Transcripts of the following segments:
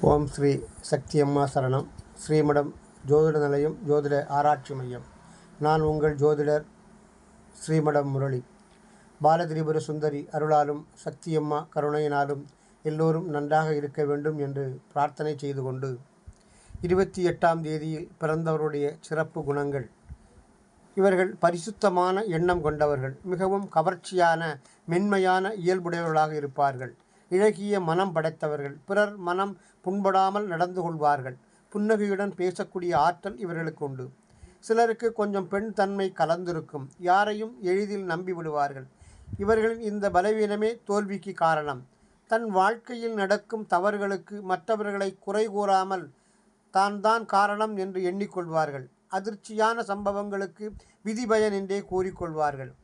ஓம் ஸ்ரீ சக்தி அம்மா சரணம். ஸ்ரீமடம் ஜோதிட நிலையம் ஜோதிட ஆராய்ச்சி மையம். நான் உங்கள் ஜோதிடர் ஸ்ரீமடம் முரளி. பாலதிரிபுர சுந்தரி அருளாலும் சக்தியம்மா கருணையினாலும் எல்லோரும் நன்றாக இருக்க வேண்டும் என்று பிரார்த்தனை செய்து கொண்டு 28ஆம் தேதியில் பிறந்தவருடைய சிறப்பு குணங்கள். இவர்கள் பரிசுத்தமான எண்ணம் கொண்டவர்கள், மிகவும் கவர்ச்சியான மென்மையான இயல்புடையவர்களாக இருப்பார்கள். இழகிய மனம் படைத்தவர்கள், பிறர் மனம் புண்படாமல் நடந்து கொள்வார்கள். புன்னகையுடன் பேசக்கூடிய ஆற்றல் இவர்களுக்கு உண்டு. சிலருக்கு கொஞ்சம் பெண் தன்மை கலந்திருக்கும். யாரையும் எளிதில் நம்பி விடுவார்கள். இவர்களின் இந்த பலவீனமே தோல்விக்கு காரணம். தன் வாழ்க்கையில் நடக்கும் தவறுகளுக்கு மற்றவர்களை குறை கூறாமல் தான் காரணம் என்று எண்ணிக்கொள்வார்கள். அதிர்ச்சியான சம்பவங்களுக்கு விதிபயன் என்றே கூறிக்கொள்வார்கள்.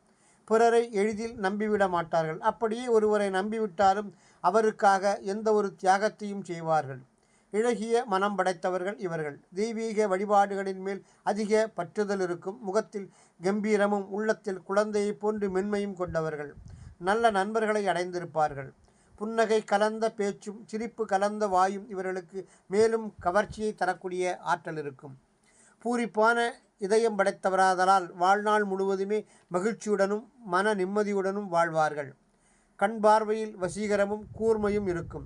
பிறரை எளிதில் நம்பிவிட மாட்டார்கள். அப்படியே ஒருவரை நம்பிவிட்டாலும் அவருக்காக எந்த ஒரு தியாகத்தையும் செய்வார்கள். இழகிய மனம் படைத்தவர்கள் இவர்கள். தெய்வீக வழிபாடுகளின் மேல் அதிக பற்றுதல் இருக்கும். முகத்தில் கம்பீரமும் உள்ளத்தில் குழந்தையை போன்று மென்மையும் கொண்டவர்கள். நல்ல நண்பர்களை அடைந்திருப்பார்கள். புன்னகை கலந்த பேச்சும் சிரிப்பு கலந்த வாயும் இவர்களுக்கு மேலும் கவர்ச்சியை தரக்கூடிய ஆற்றல் இருக்கும். பூரிப்பான இதயம் படைத்தவராதலால் வாழ்நாள் முழுவதுமே மகிழ்ச்சியுடனும் மன நிம்மதியுடனும் வாழ்வார்கள். கண் பார்வையில் வசீகரமும் கூர்மையும் இருக்கும்.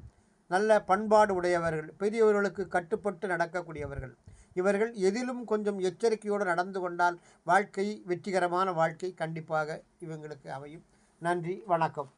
நல்ல பண்பாடு உடையவர்கள். பெரியவர்களுக்கு கட்டுப்பட்டு நடக்கக்கூடியவர்கள். இவர்கள் எதிலும் கொஞ்சம் எச்சரிக்கையோடு நடந்து கொண்டால் வெற்றிகரமான வாழ்க்கை கண்டிப்பாக இவங்களுக்கு அமையும். நன்றி, வணக்கம்.